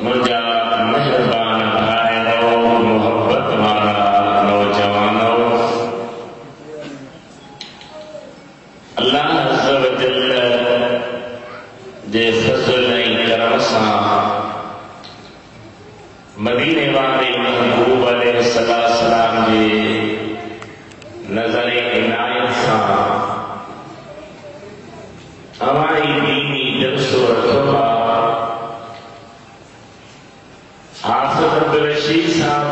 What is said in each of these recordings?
मुझा मेहरबान भाइयों, मोहब्बत वाला नौजवानों, अल्लाह अज़्ज़ व जल्ल जे फज़ल ऐं करम सां मदीने वाले महबूब अलैहिस्सलाम जे नज़र इनायत सां हमारी दीनी दर्स व तौबा हाफ़िज़ अब्दुल रशीद साहब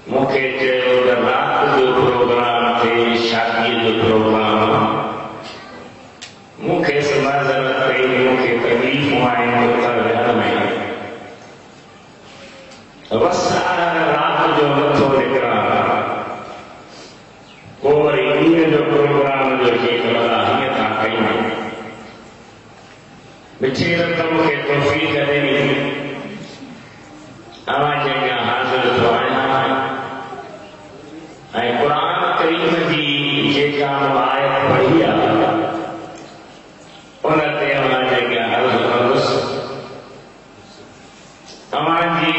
मूंखे चयो त रात जो प्रोग्राम थे, शादी जो प्रोग्राम मूंखे माज़रत कई, मूंखे तकलीफ़ूं आहिनि उत्तर विहण में, बस रात जो नथो निकिरां, को वरी ॾींहं जो प्रोग्राम जो हीअं था कयूं। मिठी रत मूंखे तौफ़ीक़ ॾिनी, अवाज़ अॻियां हाज़िर थियो आहियां ऐं क़ुरान करीम जी जेका आयत पढ़ी आहे उन ते अवाज़ अॻियां अर्ज़ु कंदुसि। तव्हांजी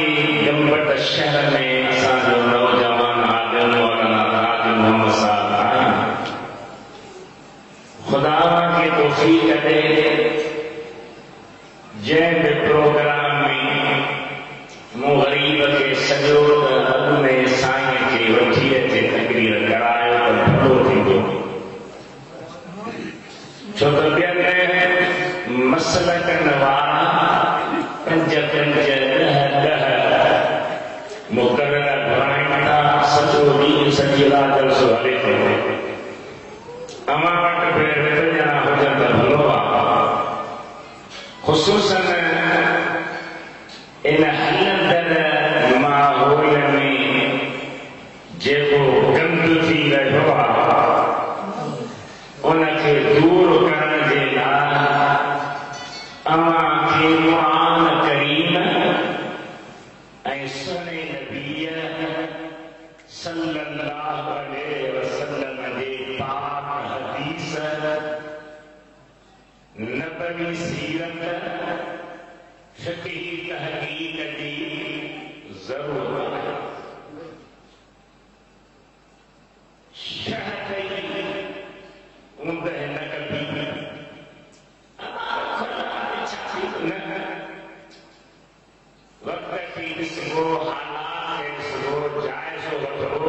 गंबट शहर में असांजो नौजवान आलिम मौलाना काज़ी मोहम्मद साहब आहिनि। ख़ुदा खे तौफ़ीक़ ॾे जंहिं बि प्रोग्राम में मूं ग़रीब खे सॼो त अॻु में साईं खे वठी अचे तक़रीर करायो त भलो थींदो, छो त ॿियनि मसलकनि वारा पंज मुक़रर घुराइनि था, सॼो ॾींहुं सॼी रात जलसो हले थो। तव्हां वटि बि टे ॼणा हुजनि त भलो आहे, ख़ुसूसन इन हलंदड़ माहौल में जेको गंद थी रहियो आहे उनखे दूर करण जे लाइ तव्हांखे क़ुरान करीम ऐं सुने नबीअ सल्लल्लाहु अलैहि वसल्लम जे पाक हदीस नबवी सीरत फ़िक़ही तहक़ीक़ जी ज़रूरत आहे। शह कई ऊंदहि न कबी वक़्त खे ॾिसबो, हालात खे ॾिसबो, जाइज़ो वठो।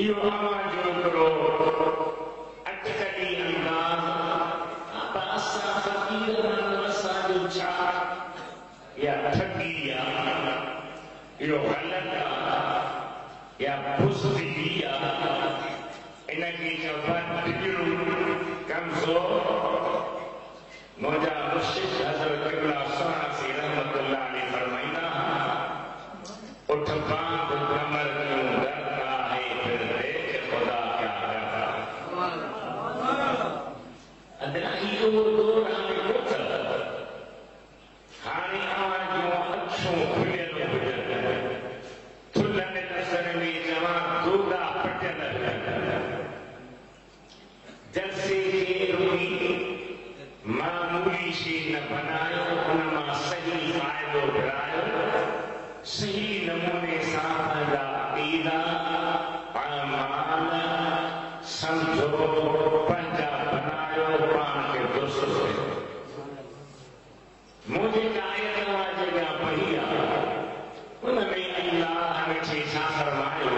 इहो अवां जो हिकिड़ो अटकली अंदाज़ असां फ़क़ीर असांजो छा या ठगी आहे, इहो ग़लति आहे या बुज़दिली आहे, इनखे चइबो कमज़ोर। मुंहिंजा मुर्शिद हज़रत क़िबला सुहिणा सी रहमतुल्लाह अलैहि फरमाईंदा, उठ बांध कमर क्यों डरता है, फिर देख खुदा क्या करता है। अदना इहो दौर हाणे कोन्हे, हाणे अवां जूं अखियूं खुलियल हुजनि, थुल्हनि नज़र में जवां दूधा पटियल जलसे खे रुकी मामूली शइ न बनायो, उन मां सही फ़ाइदो घुरायो, सही नमूने सां पंहिंजा अक़ीदा अमाल सम्झो, पंहिंजा बनायो, पाण खे दुरुस्त कयो। मूं जेका आयत जॻह पढ़ी आहे उन में अल्लाह वेठे छा फरमायो,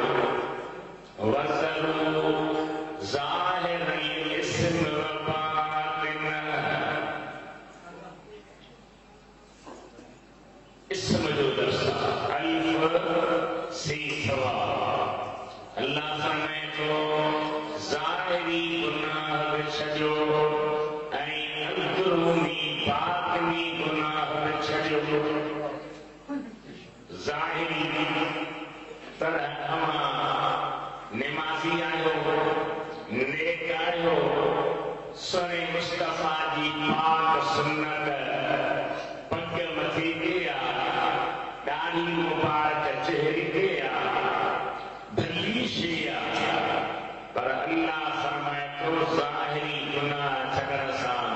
वज़रू ज़ाहिरल इस्म व बातिनह, इस्म जो दर्स अलिफ से सवा। अल्लाह फरमाए थो ज़ाहिरी गुनाह बि छॾियो ऐं अंदरूनी बातिनी गुनाह बि छॾियो। ज़ाहिरी तरह अवां निमाज़ी आहियो, नेक आहियो, सुने मुस्तफ़ा जी पाक सुन्नत पग मथे ते आहे, ॾाढ़ी मुबारक चेहरे ते आहे, भली शइ आहे, पर अल्लाह फरमाए थो ज़ाहिरी गुनाह छॾण सां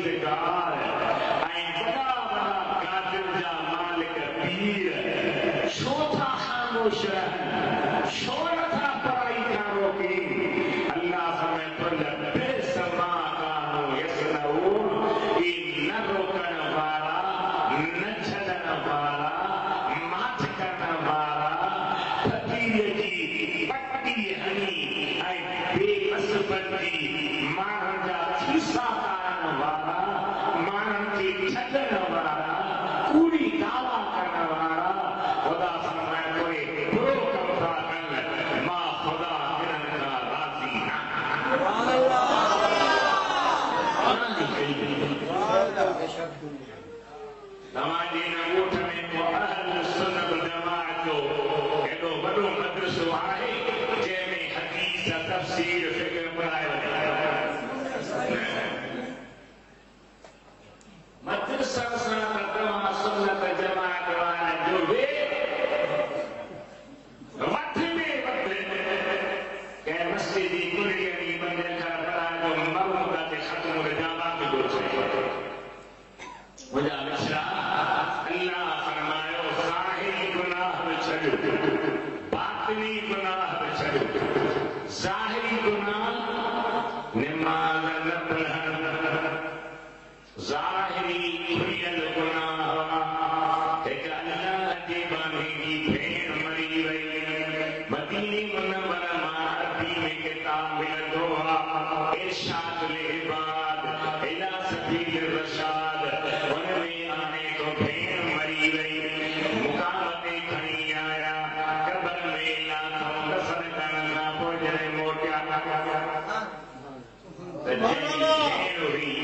परवरदिगार ऐं वॾा वॾा कादिर जा मालिक पीर छो था ख़ामोश रहनि छो नथा पढ़ाई था रोकी अल्लाह फरमाए कुल बेसमा कानू यसनऊन ई न रोकण वारा न छॾण वारा माठ करण वारा फकीर जी पट्टी हणी ऐं बेमसबती माण्हुनि जा खीसा पाइण वारा माण्हुनि खे छॾण वारा कूड़ी दावा करण वारा ख़ुदा फरमाए कोई बुरो कम था कनि मां ख़ुदा हिननि खां राज़ी न तव्हांजे हिन ॻोठ में को अहल सुन्नत जमाअत जो हेॾो वॾो मदरसो आहे जंहिंमें हदीस तफ़सीर फ़िक्र पढ़ायो वञे मदरसा सां त तव्हां सुन्नत जमाअत वारनि जो वठ में वठ कंहिं मस्जिद जी कुड़ीअ जी मंदिर खां पढ़ाइणो मरूद ते ख़त्म रजामा बि घुरिजे मुंहिंजा मिसरा अल्लाह फरमायो ज़ाहिरी गुनाह बि छॾियो बातिनी गुनाह बि छॾियो ज़ाहिरी गुनाह निमाज़ न पढ़ण ज़ाहिरी खुलियल गुनाह हिकु अल्लाह जे बानी जी भेण मरी वई मदीने मुनव्वर मां अरबी में किताब मिलंदो आहे इरशाद इबाद इला सबील रशाद उनमें आने तो भेण मरी वई मुकाम ते खणी आया कब्र में लाथो दफन करण खां पोइ जॾहिं मोटिया त जंहिंजी भेण हुई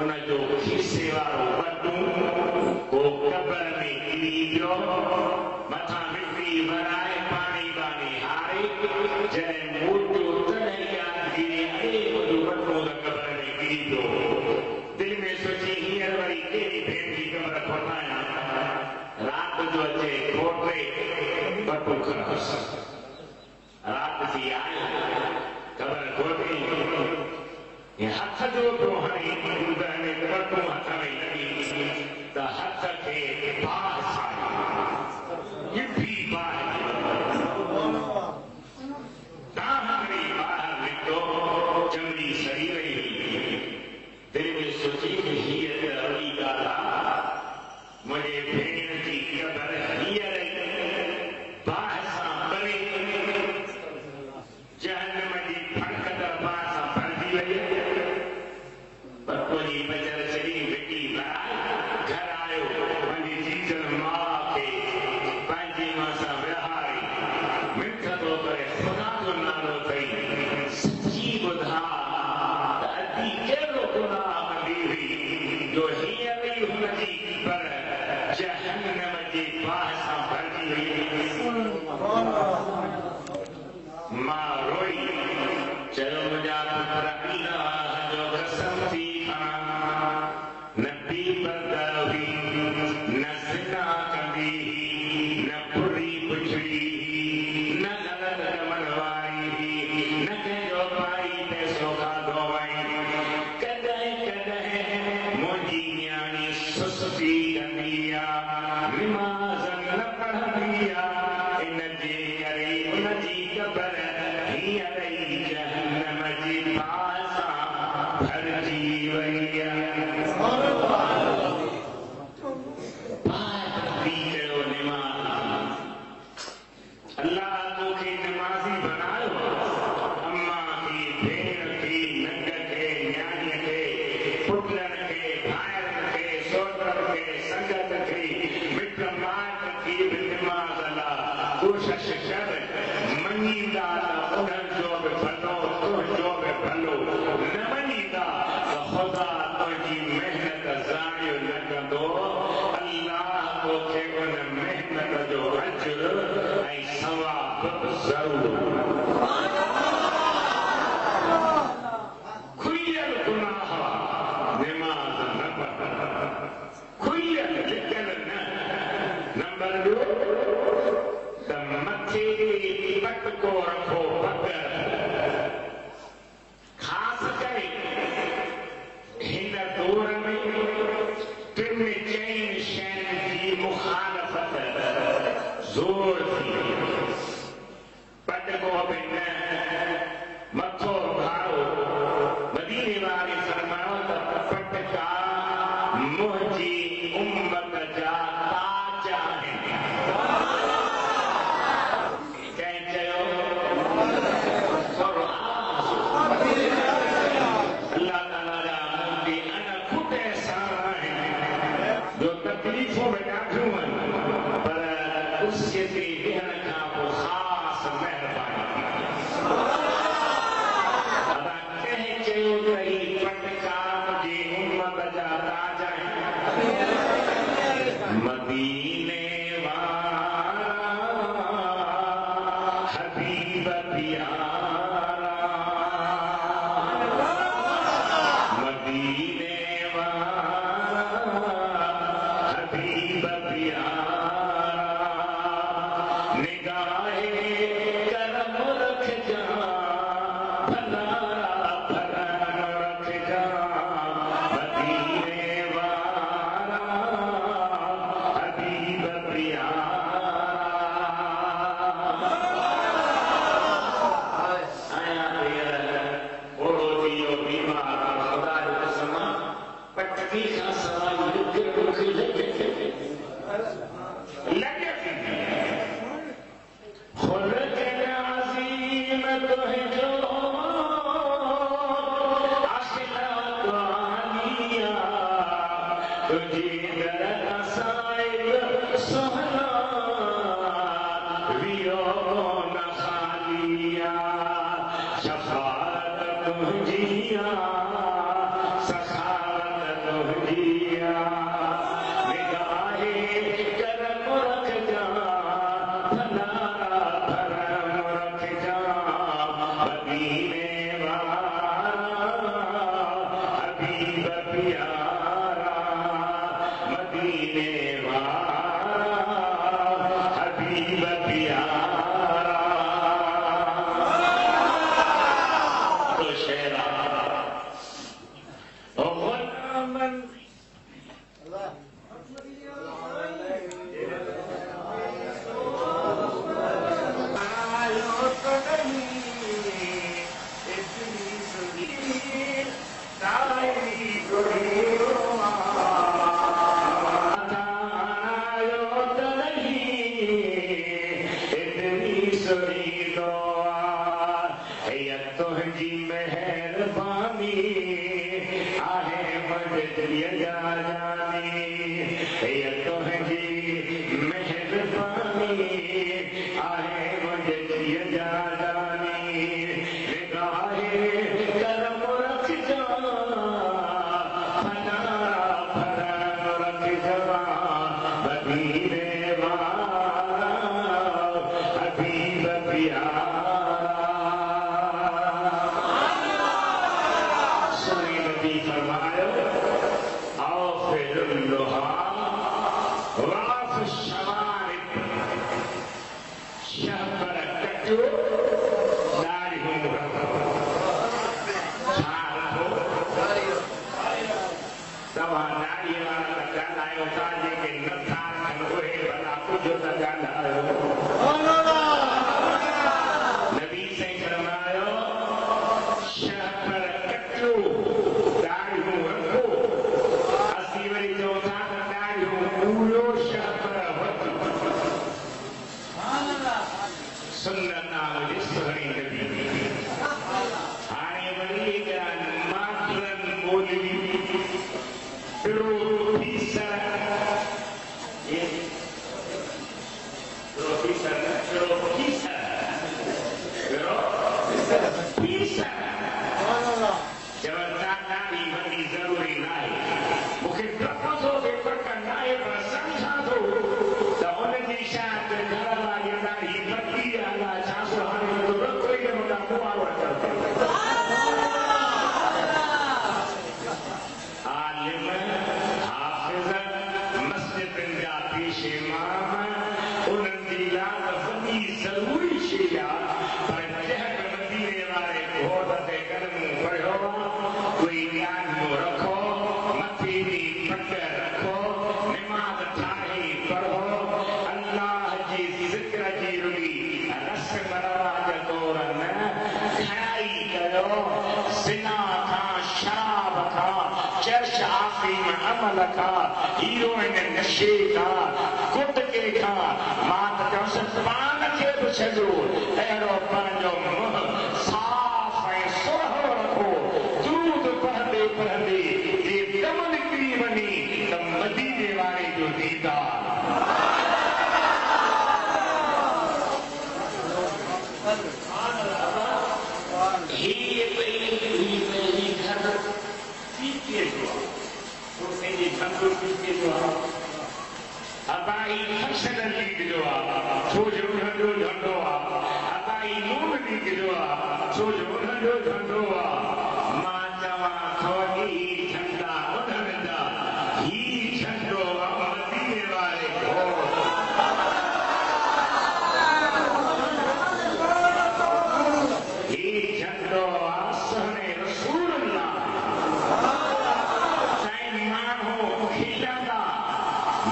उनजो खीसे वारो वॾो को कब्र में किरी पियो मथां मिटी भराए पाणी बानी हारे जॾहिं मोटियो तॾहिं यादगिरी अरे मुंहिंजो वॾो त कब्र में किरी पियो दिलि में सोची हींअर वरी कहिड़ी भेण जी कब्र खोटायां राति जो अचे खोटे वॾो खणोस राति थी आयो कब्र खोटी हथ जो पियो हणी वॾो हथ में लॻी त हथ खे बाहि साड़ी ॼिभी बाहि दाहरी ॿाहिरि निकितो चमड़ी सड़ी वई दिलि में सोची कि हीअ त वॾी ॻाल्हि आहे मुंहिंजे भेण जी कब्र हींअर बाहि सां भरे जहन्नम जी फड़कदड़ बाहि सां भरिजी वई बच्ची बजर चढ़ी मिटी भराए घर आयो पंहिंजी जीजल माउ खे पंहिंजी मां सां विहारे मिठ थो करे ख़ुदा जो नालो अथई सची ॿुधा त अॼु कहिड़ो गुनाह कंदी हुई जो हीअं बि हुनजी पर जहन्नम जी बाहि सां भरिजी वई मां रोई चयो मुंहिंजा पुट अल्लाह जो कसम थी न पी बरदर हुई न ज़िना कंदी न बुरी पुछड़ी न ग़लत कमण वारी न कंहिंजो पाई पैसो खाधो वई कॾहिं कॾहिं मुंहिंजी न्याणी सुस्ती कंदी आहे निमाज़ न पढ़ंदी आहे इनजे करे उनजी क़ब्र हींअर ई जहन्नम जी बाहि सां भरिजी वई आहे अल्लाह तोखे नमाज़ी बनायो अम्मा खे भेण खे नंग खे न्याणीअ खे पुटनि खे भाइरनि खे सोटनि खे संगत खे मिट माइट खे बि नमाज़ लाइ कोशिश कर मञींदा त उन्हनि जो बि भलो तुंहिंजो बि भलो न मञींदा त ख़ुदा तुंहिंजी महिनत ज़ायो न कंदो अल्लाह तोखे उन महिनत जो अजर ऐं सवाब ज़रूर मथो भारो मदीने वारे फरमायो त पटका मुंहिंजी उम्मत जा ताज आहिनि। कंहिं चयो अल्लाह ताला जा मोती अन ख़ुदि अहसान आहिनि जो तकलीफ़ूं में ॾाढियूं आहिनि पर कुर्सीअ ते वेहण खां पोइ ख़ासि महिरबानी अदा कंहिं चयो त ही पटका जी उम्मत जा ताज आहिनि। मदीने वारा हबीब प्यारा मदीने वारा हबीब प्यारा निगाहे करम रख जा भला भरम रख जा मदीने वारा हबीब प्यारा आया ओड़ो थियो बीमार खुदा जो कसम पटकी खां सवाइ दुख लॻे खुलक अज़ीम तुंहिंजो अखलाक़ आलिया तुंहिंजी दर असाइब सुहना वियो न खालिया शफ़ाअत तुंहिंजी सखावत तुंहिंजी निगाहे करम रख जा भला भरम रख जा मदीने वारा हबीब प्यारा मदीने वारा हबीब प्यारा तो शेरा ओ गुलामन आयो तो नहीं इतनी सुनी तारी गुरियो आयो तो नहीं इतनी सुनी दुआ है तुंहिंजी मेहरबानी आहे मुंहिंजी जानी है तुंहिंजी मेहरबानी आहे मुंहिंजी जानी निगाहे करम रख जा भला भरम रख जा मदीने वारा हबीब प्यारा सोने नबी फरमायो आओ फिर लोहा वाफ शवारिब कयो सिना खां शराब खां चर्च आफीम अमल खां हीरोइन नशे खां गुटके खां मां त चवसि पान खे बि छॾो अहिड़ो पंहिंजो मुंहुं साफ़ ऐं सुहिणो रखो दुरूद पढ़ंदे पढ़ंदे जे दम निकिरी वञे त मदीने वारे जो दीदार अबाई फंक्शन लीग जो आहे छो जो उन्हनि जो झंडो आहे अबाई नून लीग जो आहे छो जो उन्हनि जो झंडो आहे मां चवां थो ही झंडा उन्हनि जा ही झंडो मदीने वारे ही झंडो आहे सुहिणे रसूल साईं माण्हू खिलंदा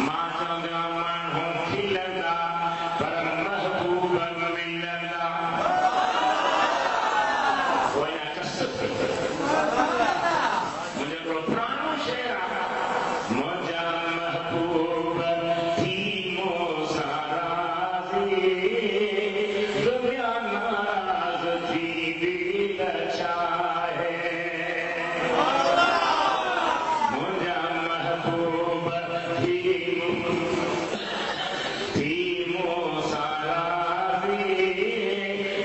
मां चवंदो माण्हू खिलंदा पर महबूब मिलंदा मुंहिंजो हिकिड़ो पुराणो शेर आहे मुंहिंजा महबूब थी मूं सां राज़ी दुनिया नाराज़ थी दिल चाहे मुंहिंजा महबूब थी मूं सां राज़ी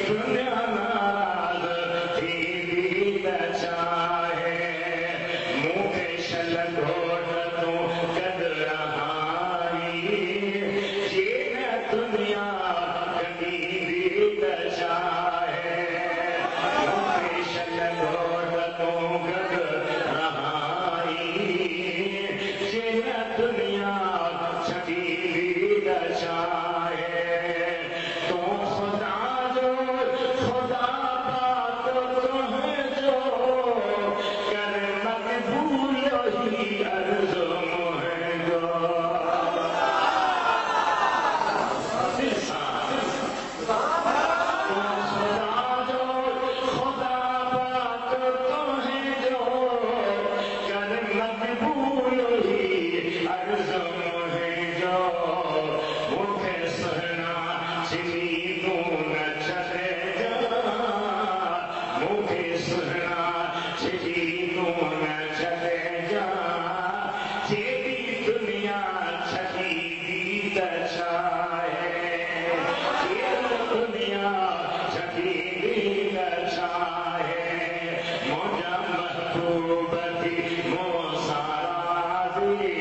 दुनिया नाराज़ थी दिल चाहे मूंखे छल घोट तूं गॾु रहाई जे न दुनिया कॾी दिल चाहे मूंखे छल घोट तूं गॾु रहाई जे न दुनिया छॾी दिल चाहे तूं ख़ुदा जो ख़ुदा पाक तुंहिंजो कर मक़बूल ही अर्ज़ु मुंहिंजो दिल सां तूं ख़ुदा जो ख़ुदा पाक तुंहिंजो कर मक़बूल ही अर्ज़ु मुंहिंजो मूंखे सुहिणा छिनी तूं न छॾिजां मूंखे सुहिणा छिनी तूं न छॾिजां जेॾी दुनिया छॾी त छाहे केरु दुनिया छॾी त छाहे मुंहिंजा महबूब थी मूं सां राज़ी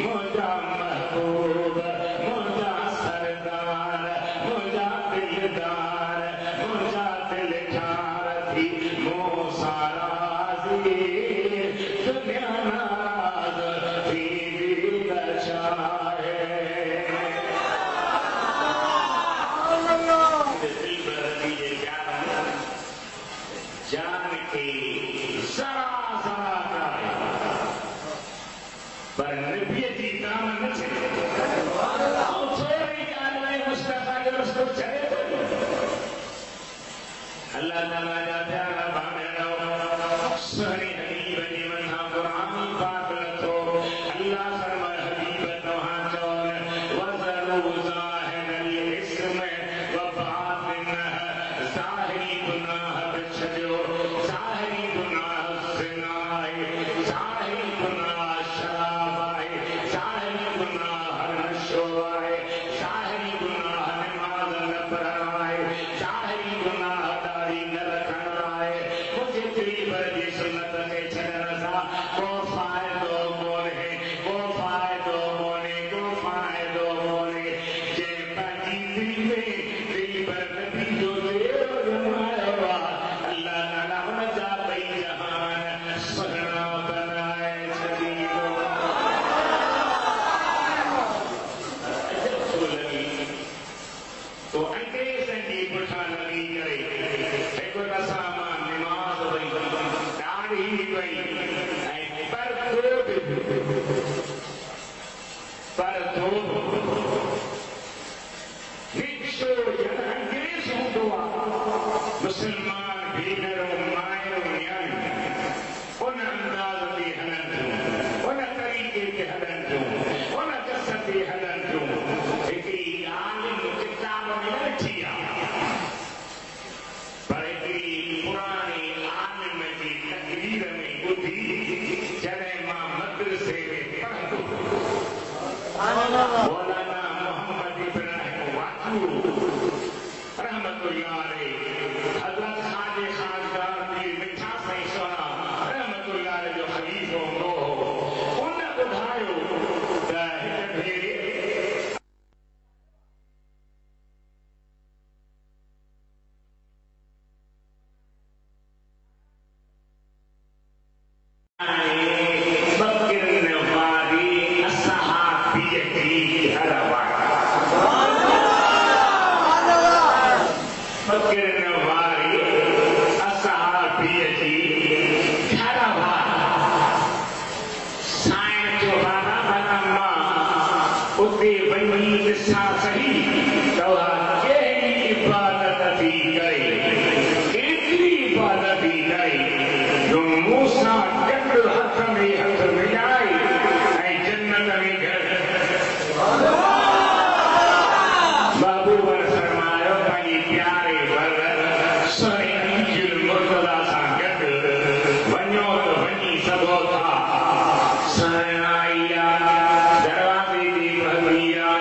मुंहिंजा महबूब मुंहिंजा सरदार मुंहिंजा दिलदार मुंहिंजा दिलदार थी मूं सां राज़ी दुनिया नाराज़ थी दिल चाहे दिलबर जे जान खे ज़रा ज़रा करे पर नबीअ जी जान न छॾे थोरी ॻाल्हि में मुस्तफ़ा जो रस्तो छॾे थो अल्लाह ताला जा प्यारा भाणेरो सुहिणे हबीब जे मथां क़ुरान पाक लथो अल्लाह फरमाए हबीब तव्हां चओ वज़लू ज़ाहिरल इस्म व बातिनह ज़ाहिरी गुनाह बि छॾियो ज़ाहिरी गुनाह ज़िना आहे ज़ाहिरी गुनाह शराब आहे ज़ाहिरी गुनाह नशो आहे ज़ाहिरी गुनाह नमाज़ न पढ़णु आहे ज़ाहिरी गुनाह दाढ़ी न रखणु आहे मुंहिंजे दिलबर जी सुन्नत खे छॾण सां को फ़ाइदो कोन्हे को फ़ाइदो कोन्हे को फ़ाइदो कोन्हे जे पंहिंजी दिलि में दिलबर नबी जो ज़ेरो ॼमायो आहे अल्लाह ताला हुन जा ॿई जहान सुहिणा बनाए छॾींदो तो अंग्रेज़नि जी पुठियां लॻी करे हिकु दफ़ा मां निमाज़ वई दाढ़ी वई ऐं परदो बि परदो निशो ॼण अंग्रेज़ हूंदो आहे मुस्लमान भेनरूं नबी लाई जो मूसा गंद हथ में हथ मिलाई ऐं जन्नत में घर बाबू वर फरमायो पंहिंजे प्यारे वर सुहिणे इंजिल मुर्तज़ा सां गॾु वञो त वञी सघो था सहनाइया दरवाज़े जी भॻिया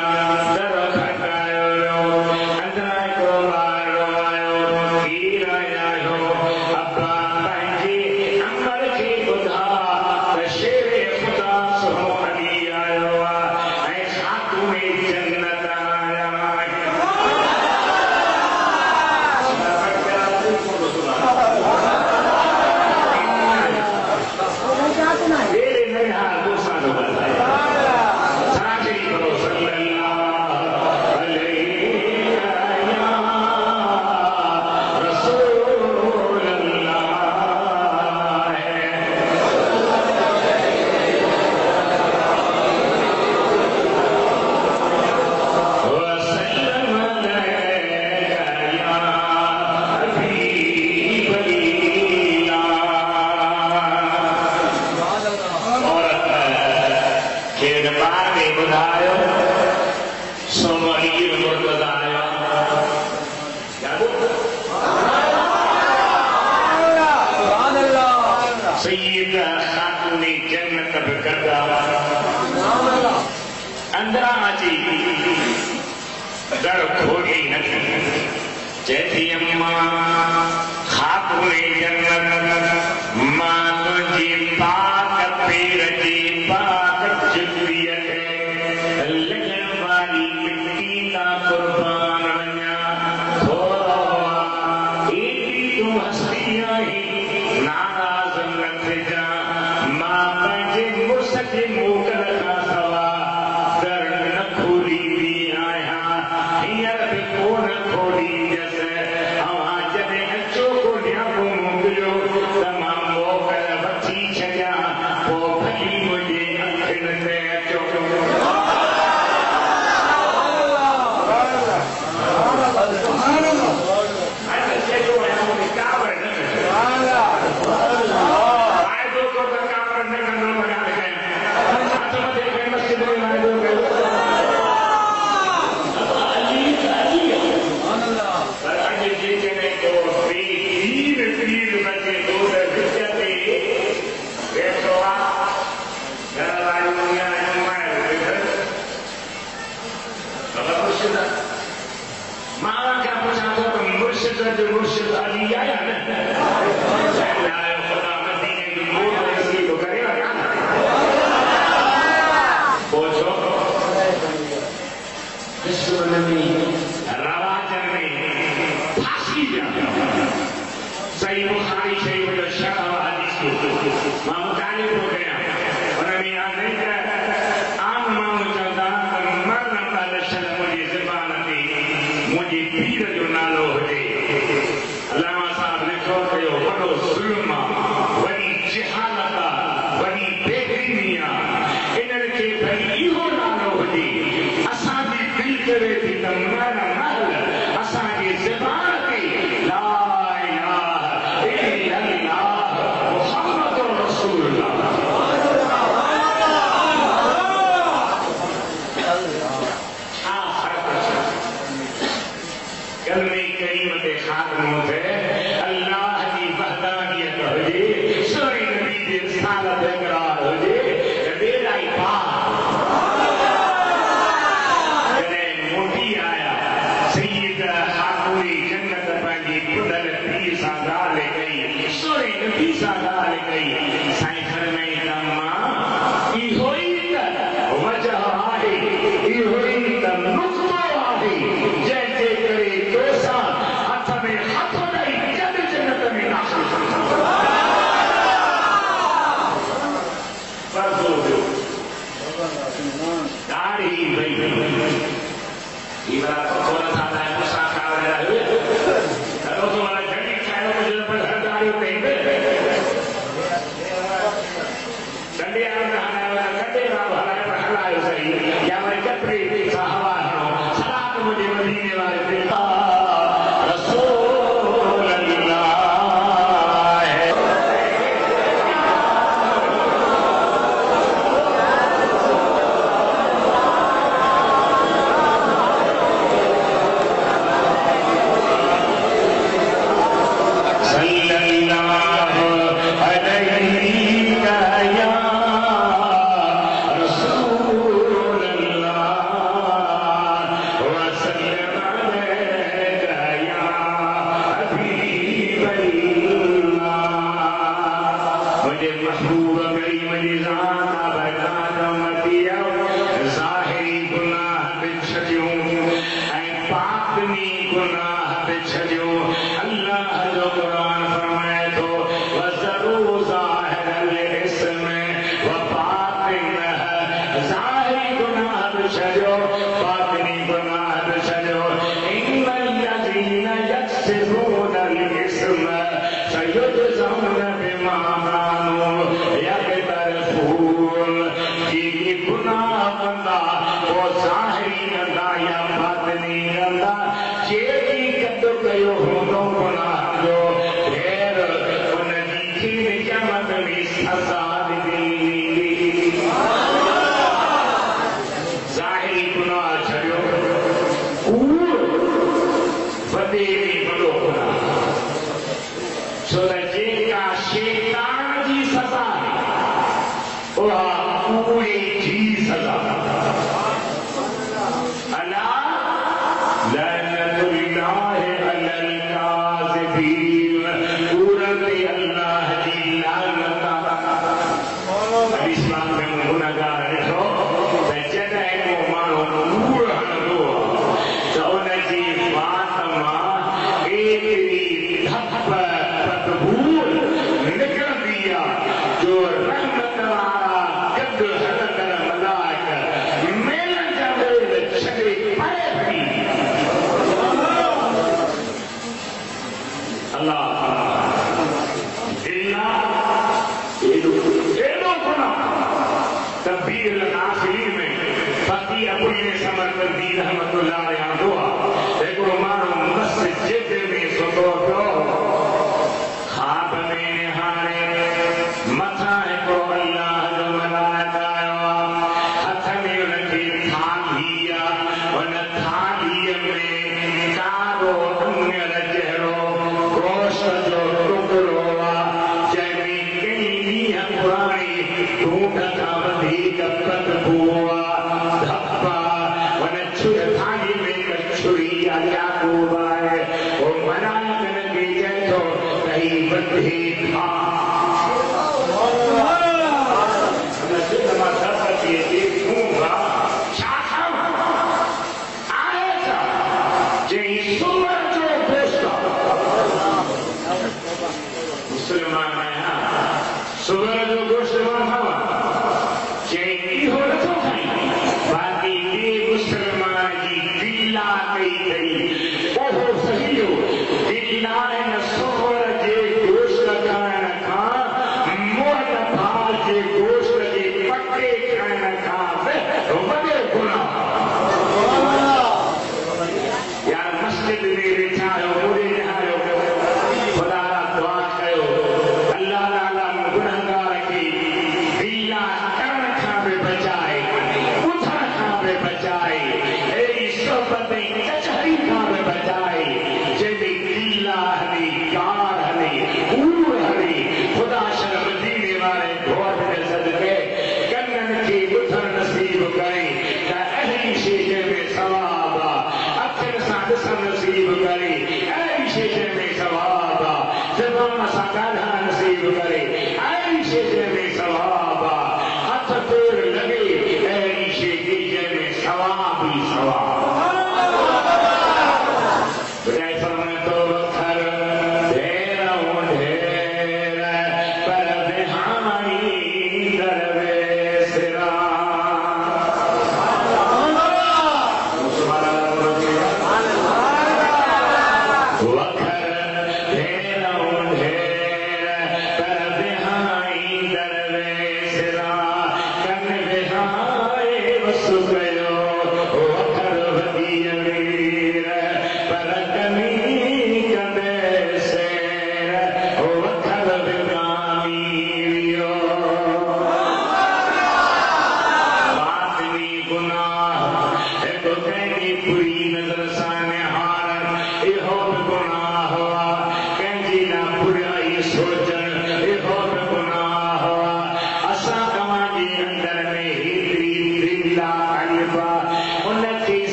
दर खटायो अंदरां हिकिड़ो ॿार आयो हीर आयो अब्बा पंहिंजे अमर खे ॿुधा त शेरे ख़ुदा सुहिणो अली आयो आहे ऐं ख़ातून जन्नत आया अंदरां अची दर खोली न चैथी अम्मा ख़ातून जन्नत मां तुंहिंजी पाक पेर जी पाक जुल्फीअ खे लॻण वारी मिटी तां क़ुर्बान वञा एॾी तूं हस्ती आहीं नाराज़ न थिजां मां पंहिंजे मुड़ुस खे मोकल खां सवा दर न खोलींदी आहियां हींअर बि कोन खोलींदसि अव्हां जॾहिं अचो कोन्या पोइ मोकिलियो त मां मोकल वठी छॾियां पोइ भली मुंहिंजे अखियुनि ते अचो मुर्शिद अली आया न खुदा मदीने की मोट ऐसी तो करेगा क्या पूछो विश्व नबी रवाजन में फांसी सही बुखारी शरीफ जो शरह हदीस को मां मुतालिब हो गया उन्होंने याद नहीं किया आम माण्हू चवंदा त मरण का लक्षण मुंहिंजी ज़बान ते मुंहिंजी पीर जो नालो हुजे अल्लामा साहब लिखो कयो वॾो ज़ुल्म वॾी जहालत वॾी बेदीनी इन्हनि खे भई इहो नालो हुजे असांजी दिलि करे थी त मरण महिल असांजी ज़बान ते ला इलाहा इल्लल्लाह मुहम्मदुर रसूलुल्लाह कलमे करीम ते खात्मो थे अल्लाह की वहदानियत हुजे सोने नबी जी रिसालत इकरार हुजे बेड़ा ही पार जॾहिं मोटी आया सैयद खातून जन्नत पंहिंजी पुडल पीर सां ॻाल्हि कई सोने नबी सां ॻाल्हि कई साईं फरमाई त मां इहो ई त वजह आहे इहो ई त नुक़्तो आहे जंहिंजे करे हाथ में हाथ ॾेई जॾहिं जन्नत में दाख़िल दाढ़ी वई ई वाला थोड़ा सा है गुस्सा खा रहा है हेलो तो वाला जल्दी खाओ मुझे पर दाढ़ी कहीं डंडे वाला कटे वाला हलायो सही या मैं कपड़े साहबा सलात मुझे मदीने वाले पिता रसूल अल्लाह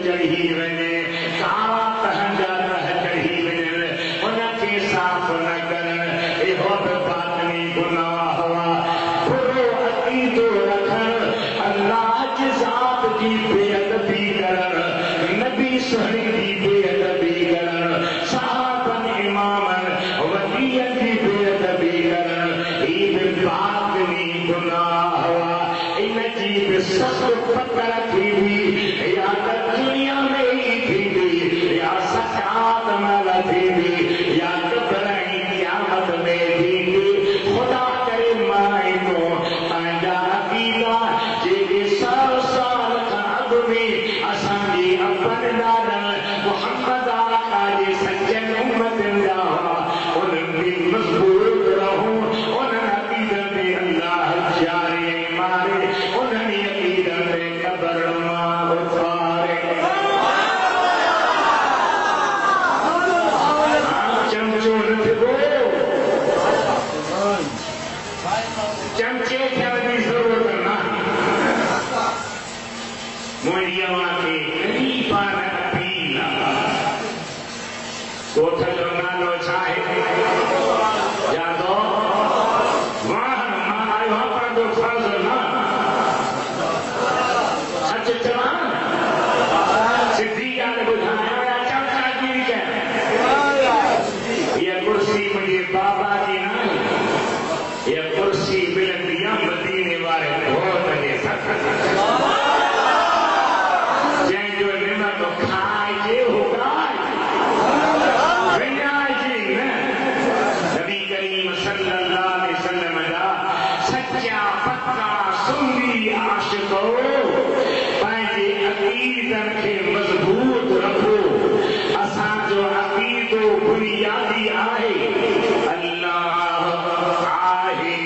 चढ़ी वञे, कारा तहंजा रह चढ़ी वञनि, कोठ जो नालो छा है यादो वाह मां आयो आहे पर जो फर्ज न सच चवां सिद्धी ॻाल्हि ॿुधायां चाचा जी ये कुर्सी मुझे बाबा जी ना ये कुर्सी मिलंदी आहे मदीने वारे घोट जे सख जंहिंजो निमक खाइजे होगा सच्चा पक्का सुन्नी आशिको पंहिंजे अक़ीदनि खे मज़बूत रखो असांजो अक़ीदो बुनियादी आहे अल्लाह आहे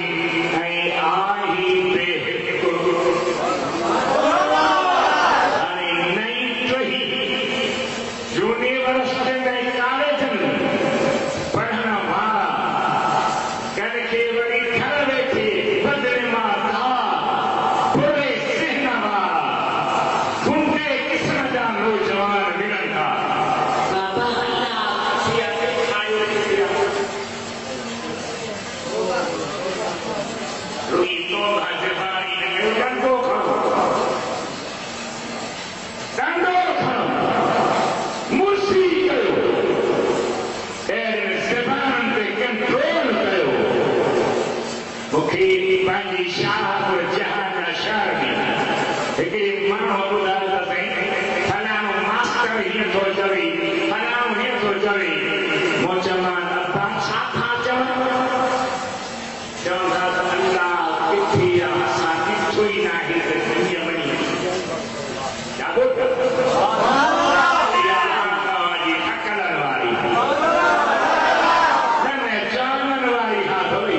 ऐं आहे बेहिकु हाणे नई टही यूनिवर्सिटी में कॉलेजनि पढ़ण वारा कन खे वरी घर वेठे बदिले मां बुरे ज़हन वारा गुंडे क़िस्म जा नौजवान मिलनि था बाबा रुई तो भाजपारी डंडो खणो मुर्सी कयो ज़बान ते कंट्रोल कयो मूंखे पंहिंजी शाह जहान शहर में हिकिड़े माण्हू ॿुधायो त साईं फलाणो मास्टर हीअं थो चवे फलाणो हीअं थो चवे मूं चयोमांसि अब्बा छा था चवनि चवंदा त अल्लाह किथे आहे असां ॾिठो ई न आहे त दुनिया वञी ॾाढो तव्हांजी अकलनि वारी न जाननि वारी हा थोरी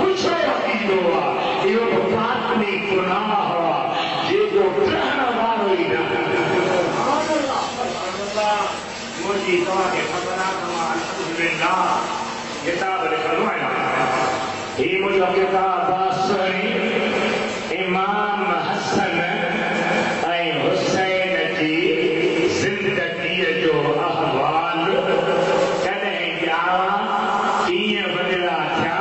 मुझो अकीदो इहो बातनी गुनाह जेको रहण वारो ई न मुंहिंजी तव्हांखे ख़बर आहे त मां अल्हम्दुलिल्लाह किताब लिखंदो आहियां हीअ मुंहिंजो किताब आहे इमाम हसन ऐं हुसैन जी ज़िंदगीअ जो अहवाल कॾहिं ॼावा कीअं बदिला थिया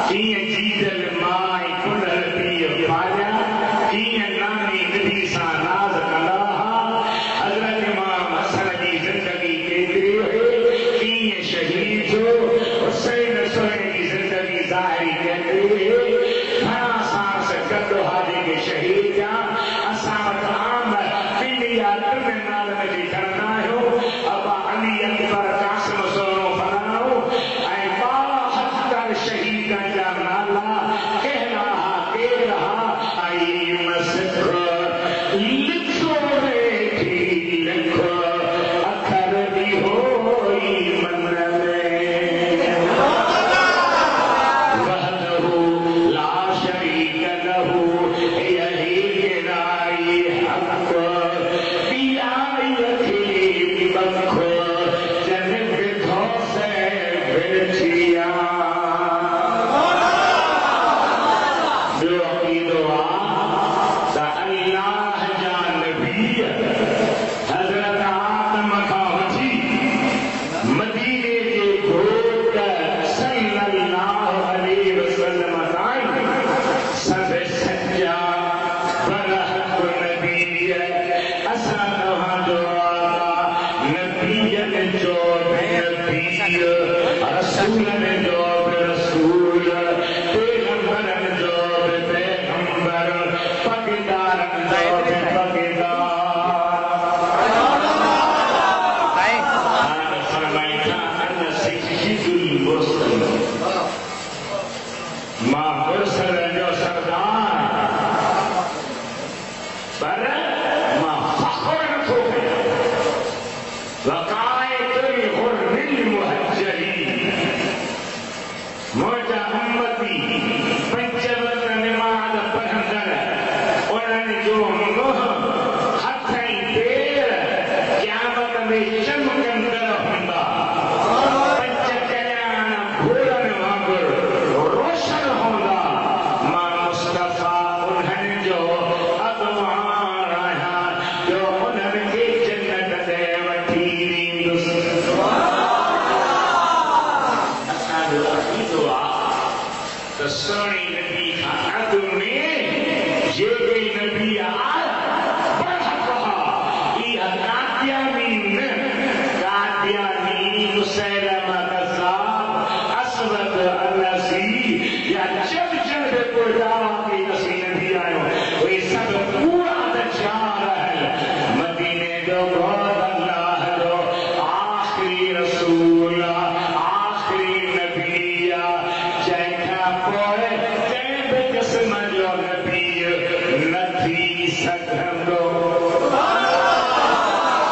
कीअं जीदल मां ऐं कुंडल पीउ पालिया कीअं नानी नबी सां नाज़ कंदा हुआ हज़रत इमाम हसन जी ज़िंदगी केतिरी हुई कीअं शहीद थियो हुसैन सोने जी ज़िंदगी ज़ाहिरी केतिरी हुई घणा सांस गॾु हा जेके शहीद थिया असां वटि आम टिनि या टिनि नालनि जी खणंदा आहियूं अबा अली अकबर कासिम सोनो फलाणो ऐं 72 शहीदनि जा नाला कहिड़ा हा केरु हा लिखो वेठी लिखो अखर बि होई मन में वहदहु ला शरीक लहु यही गिराई हक़ बियाई अखी बख जन विधो से विरछिया ॿियो अक़ीदो आहे अल्लाह जा नबी हज़रत आदम खां वठी मदीने जे घोट सल्लल्लाहु अलैहि वसल्लम ताईं सभ सच्चा बरहक़ नबी असां तव्हांजो नबीअनि जो नबी रसूलनि जो रसूल पैगंबरनि जो पैगंबर पगदारनि जो मां मुरसल जो सरदार पर मां फ़ख्र नथो कयां वक़ाइतुल हुर्रिल मुहज्जलीन मुंहिंजा उम्मती 5 वक़्त नमाज़ पढ़ंदड़ उन्हनि जो मुंहुं हथ ऐं पेर क़यामत में चमकंदड़ हूंदा पंज कल्याण भूरनि वांगुरु रोशन हूंदा मां मुस्तफ़ा उन्हनि जो अॻुवान आहियां जो उन्हनि खे जन्नत ते वठी वेंदुसि असांजो अक़ीदो आहे त सुहिणी नबी खां अॻु में जेके नबी आया बरहक़ इहा कादियानी मुसैलमा कज़्ज़ाब असवद अनसी या जब कोई दावा की नसी नबी आयो उहे सभु पूरा दज्जाल आहिनि मदीने जो घोट अल्लाह जो आख़िरी रसूल आख़िरी नबी जंहिंखां पोइ कंहिं बि क़िस्म जो नबी न थी सघंदो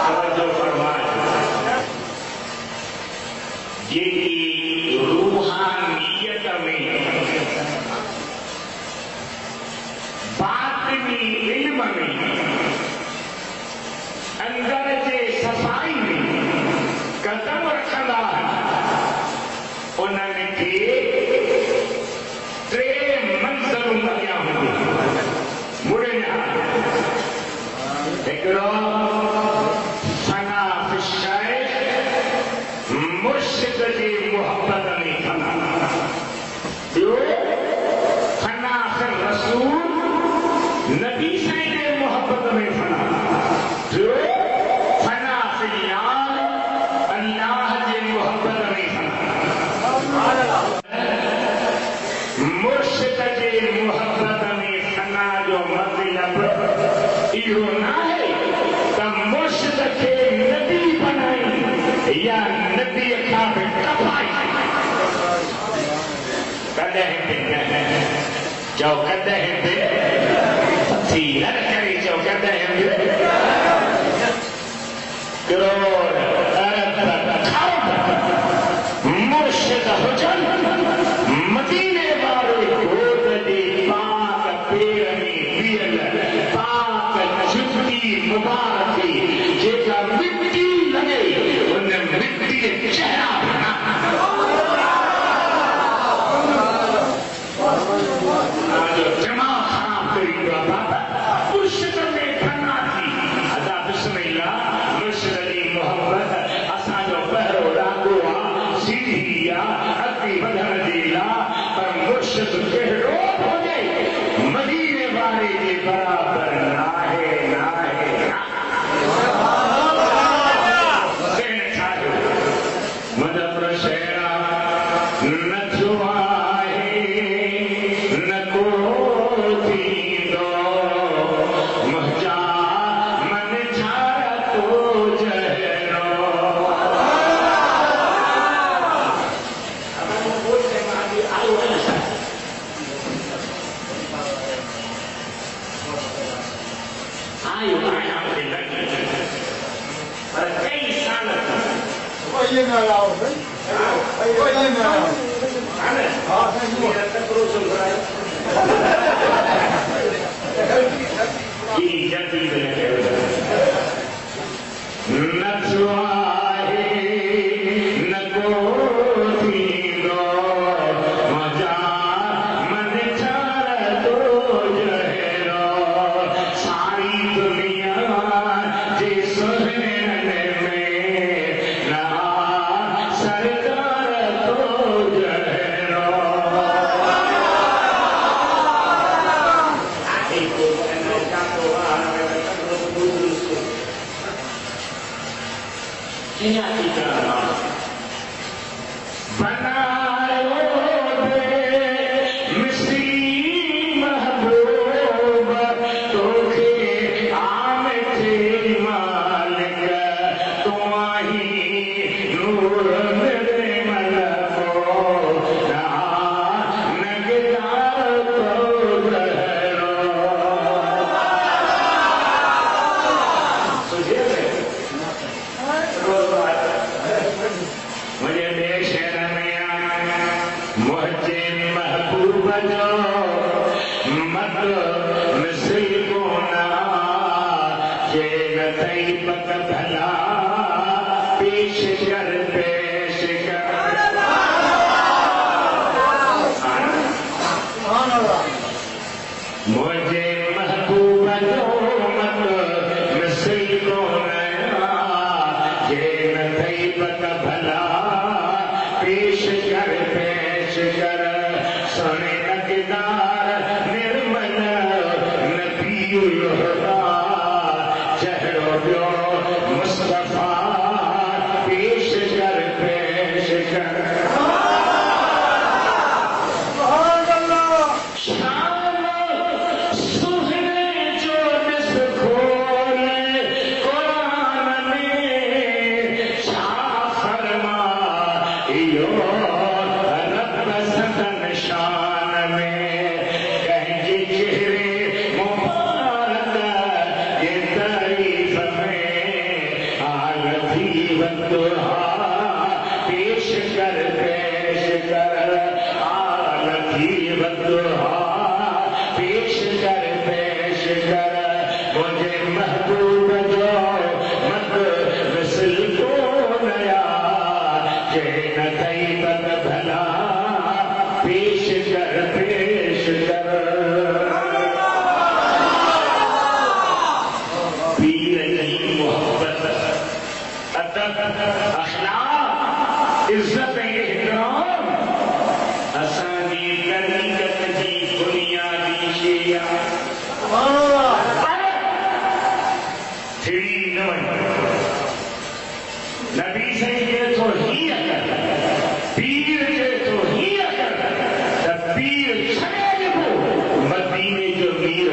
तवज्जो फरमाए जेकी रूहानियत में बातिनी इल्म में अंदर जे सफ़ाई में कदम रखंदा आहिनि उन्हनि खे 3 मंज़िलूं अॻियां हूंदियूं मुड़िया हिकिड़ो फना फिशय मुर्शिद जी मोहब्बत में फना ॿियो फना फिर रसूल नबी साईं जे मोहब्बत में फना ॿियो फना फिल यार अल्लाह जे मोहब्बत में फना मुर्शिद जे मोहब्बत में फना जो मतलब इहो न आहे त मुर्शिद खे नबी बनाई या नबी खां बि कपाई कॾहिं बि न चओ कॾहिं बि थी हर करे चओ कॾहिं बि करोड़ अरब मुर्शिद हुजनि मदीने चेहरों हो जाए मदीने वाले के बराबर ना है मदद शेरा न छुआए न को थी दो महजा मन छाया तो जहरो आयु आया पर कई साल ये ना लाओ ये ना लाओ हाँ ये जल्दी न छुआए न को थी दो मजा मन छाया तो जहरो सारी दुनिया जिस भला पेश कर मुझे महबूब मत मिसल को नया ये नईबत भला पेश कर सोने लगदार निर्मल नबीउल हुदा चेहरो मुस्तफा पेश कर मुझे महबूब जो मत मिसल को नया ये नईबत भला पेश कर पीर नहीं मोहब्बत अदब अखलाक इज्जत एहतराम असांजी तरीक़त जी बुनियादी शेया नबी से ये तो ही पीर ये तो ही पीर छड़े को मदीने जो मीर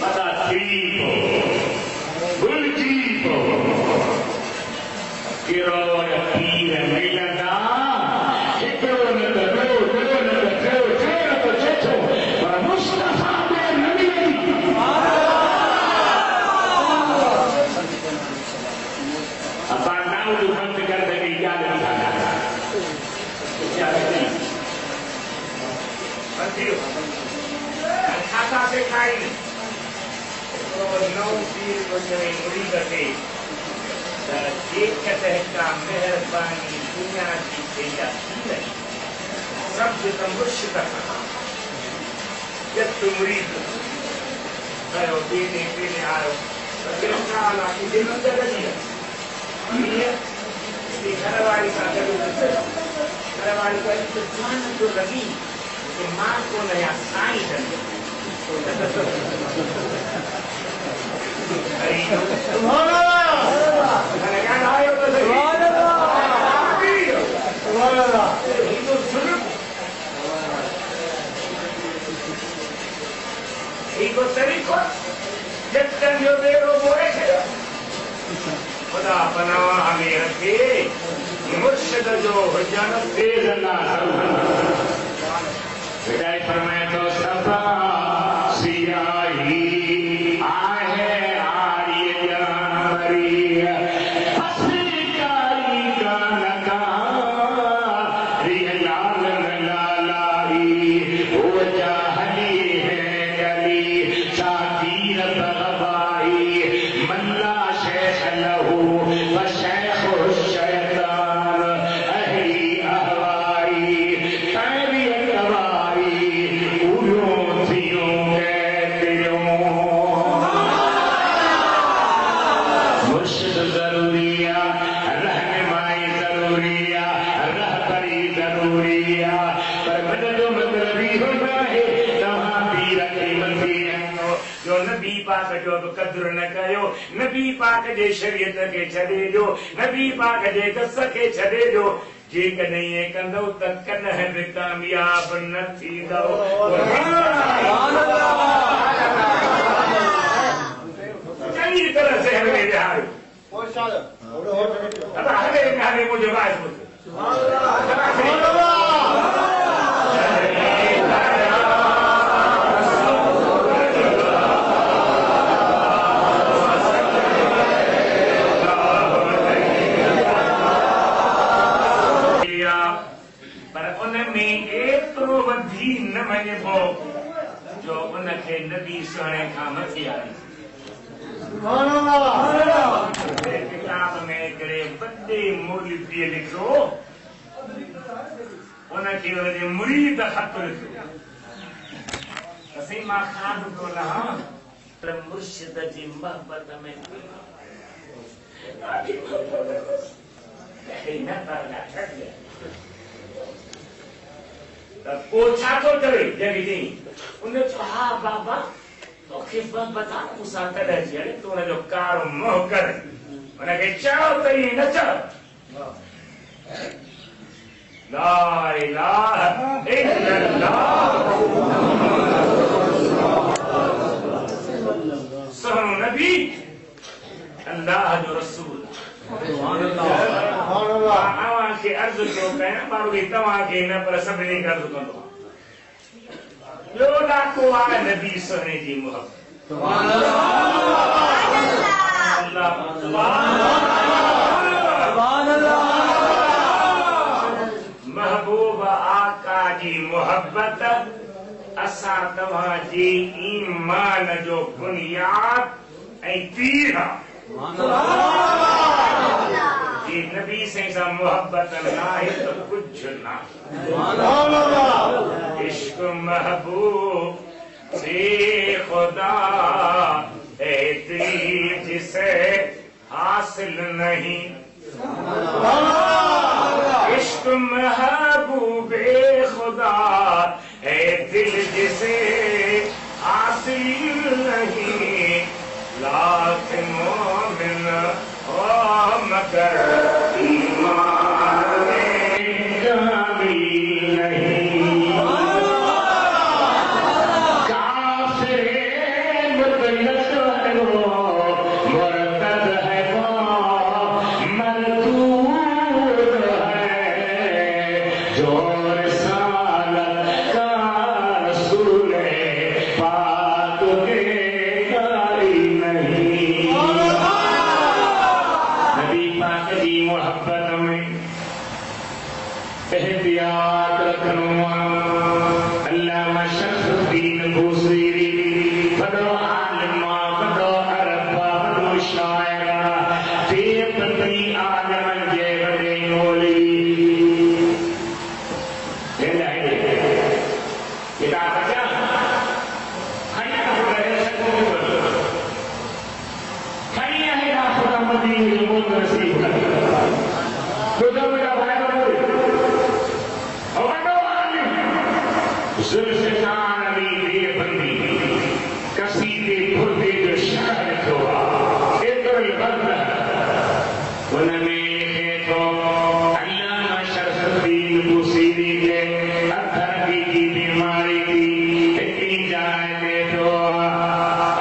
मता थी गुलजी को किरो पीर मिलंदा हिकिड़ो न चेठो पर मुस्तफा बंद कर देंगे याद खाता से खाई नौ मेहरबानी दुनिया की भेजा सब मुर्शिद मुरीद पीने आयो घर वारी सां गॾु वाली को तो जान जो लगी कि मां को नया साई है खुदा पनाह हमें रखे मुर्शिद जो हुजन तेज ना विदाई फरमाए तो सफा सियाही आहे आर्य जानवरी असली कारी गानका रियाल लालाई हो जाहली है अली शादीर बगवाई मल्ला शेख लहू व शेख शैतान अहली अहवाई तैरियत गवाई उयों थियों कहतियों मुर्शिद जरूरिया रहनुमाई जरूरिया रहबरी जरूरिया पर मदद मतलबी होना है तव्हां पीर खे मंदी जो नबी पाक जो कदर न कयो नबी पाक जे शरीयत के छॾे जो नबी पाक जे दस के छॾे जो जेकॾहिं इएं कंदो त कॾहिं बि कामयाब न थींदो चङी तरह ज़हन में विहारियो हले हाणे मुंहिंजो वाइस पर उनमें एतिरो वधी न मञिबो जो उनखे नबी सुहिणे खां मथे आहे किताब में हिकिड़े वॾे मौलवीअ लिखियो उनखे उनजे मुरीद ख़त लिखियो असीं मां ख़्वाब थो लहां मुर्शिद जी मोहबत में छा थो करे जंहिंखे उन चयो हा बाबा तोखे बता मूंसां तॾहिं अची हले तूं हुनजो कारो मोह कर हुनखे चओ त ईअं न चओ ला इलाहा इल्लल्लाह सुहिणो नबी अल्लाह जो रसूल खे अर्ज़ थो कयां माण्हू तव्हांखे न पर सभिनी खे अर्ज़ कंदो ॿियो ॾाको आहे नबी सुहिणे जी मोहबत महबूब आका जी मोहबत असां तव्हांजी ईमान जो बुनियाद ऐं तीर नबी से मोहब्बत ना है तो कुछ ना इश्क महबूब से खुदा जिसे हासिल नहीं इश्क महबूब खुदा है दिल जिसे हासिल नहीं लाख मोमिन मगर ईमान कामिल नहीं काफिर मुतलक है वो मुरतद है वो मरदूद है जो रिसालत का रसूल पाक के कारी नहीं मोहब्बत में एहतियात रखनो अल्लामा शमसुद्दीन बूसीरी बड़ो आलिम बड़ो अरब बड़ो शायर बेपतरी आलमन जे वॾे मौलवी किताब क्या खणी रहे सको खणी आहे खुदा मदीने जो मोत नसीब खुदा मेरा भाई जुल्फ़िकार अली देवबंदी कसीदे फुर्दे जो शहर थियो एतिरो वक़्त उनमें तो अल्लामा शरफ़ुद्दीन बुसीरी के अथर की बीमारी थी हिकिड़ी जाइ ते तो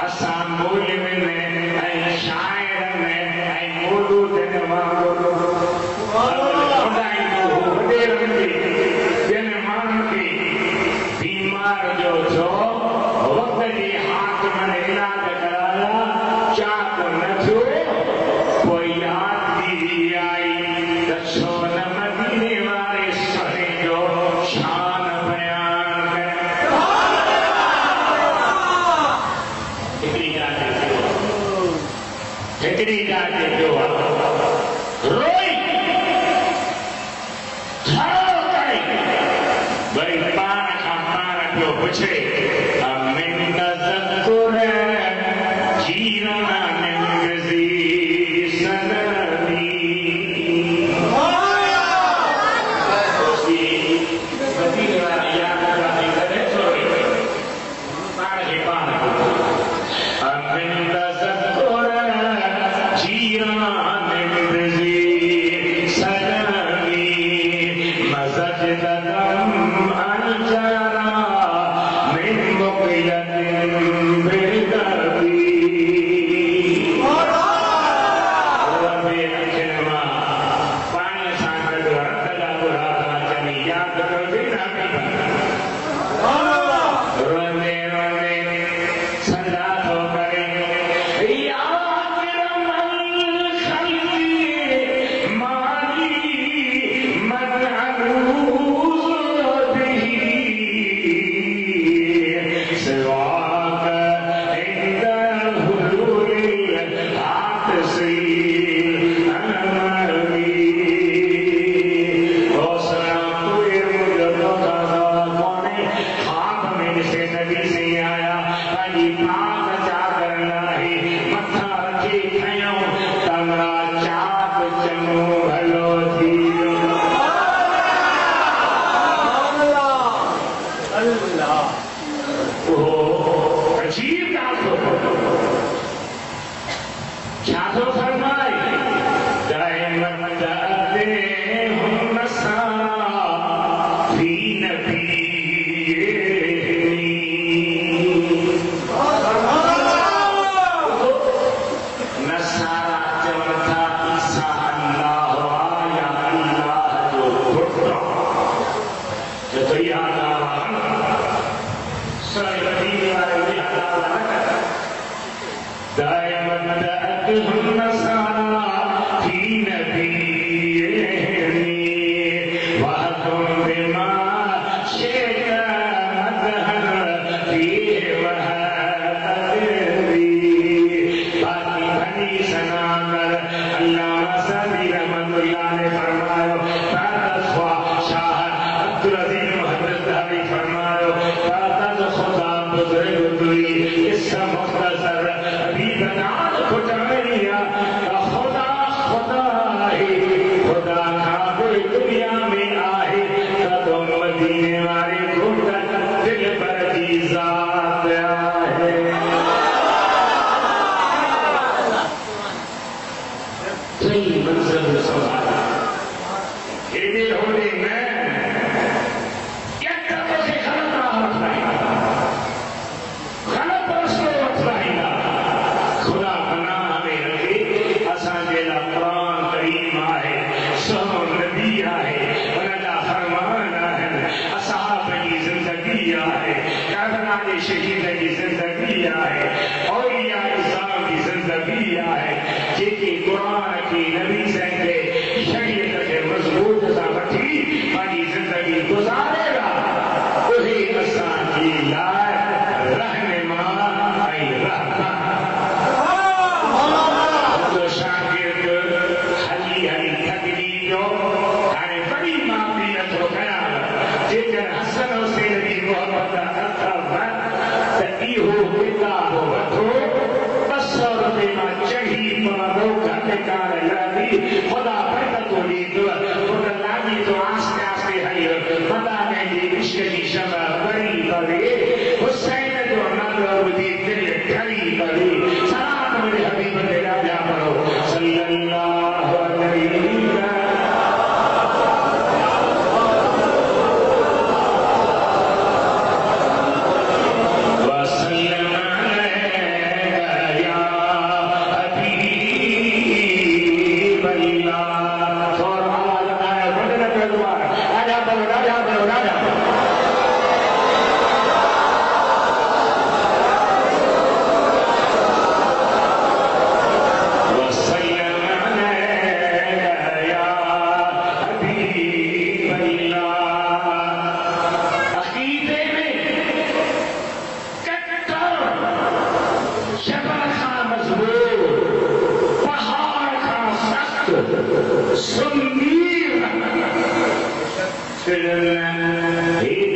असां मोलिम में ऐं शाइर में ऐं मौलूद में माण्हू बीमार जो थियो वक़्त जी हाकिम ने इलाज कराया चाक न थियो पोइ याद दीदी आई त छो न मदीने वारे सोने जो शान बयान हिकिड़ी ॻाल्हि ते पियो रोई छाड़ो करे भई पाण खां पाण पियो पुछे अमिन तज़क्कुर जीरना निंगज़ी सनदी मदीने वारा याद कराए करे छोड़ी पाण खे पाण अमिन तज़क्कुर जीरना निंगज़ी सनदी मज़जदम अनजरा मिन मुक़ियतिन बिरदबी रबे अखिरमा पानी सां गॾु हथ जा बुरा था चवी यादि करिजे न रोंदे रोंदे संदा थो करे या अकरमल ख़ल्क़ि माली मदअूज़ बिही सिवाक इंद हुलूलिल हादिसिल अमली हौसला कोई मुझे मौका कोने ख्वाब में से नबी से आया पंहिंजी पाक चादर लाही मथा रखी खयों तमरा चाप चङो भलो थी वियो अजीब क्या तो फरमाए दायमन दअते हम नसारा फी नबीनी नसारा चवनि था ईसा अल्लाह या अल्लाह जो पुटु जो तो इहा ॻाल्हि सारे मदीने वारे इहा ॻाल्हि न कनि दायमन दअतहुम नसारा फी नबीनी वहकुम बिमा शिअत मदहन फीह वहतदरी बाकी भली सना कर अल्लामा सादी रहमतुल्लाह ने फरमायो तातस्वा शाह अब्दुल अजीज मुहद्दिस दावी फरमायो तातस खुदा बुजुर्ग दुई इसका मुख्तसर अभी बदान खुदाइया खुदा खुदा ही खुदा का कोई दुनिया में आए तो मदीने वाले घुट दिल पर की जात आए सही मंजिल सवाल ये भी होने में खुदा बना हमें रखे असांजे लाइ क़ुरान करीम आहे सोनो नबी आहे उनजा फरमान आहिनि असहाब जी ज़िंदगी आहे करबला जे शहीद जी ज़िंदगी आहे औलिया इस्लाम जी ज़िंदगी आहे जेके क़ुरान खे नबी साईं जे शरीयत खे मज़बूत सां वठी पंहिंजी ज़िंदगी गुज़ारेला उहे असांजे लाइ रहनुमा ऐं रहबर शागिर्द हली हली थकिजी पियो हाणे वरी मां बि नथो कयां जेकर हसन हुसैन जी मोहबत अथव त इहो किताब वठो 200 रुपए मां चढ़ी पवंदो घटि कार लॻंदी ख़ुदा बरकत ॾींदो हुन लाॻी तो आस्ते आस्ते हली मदा He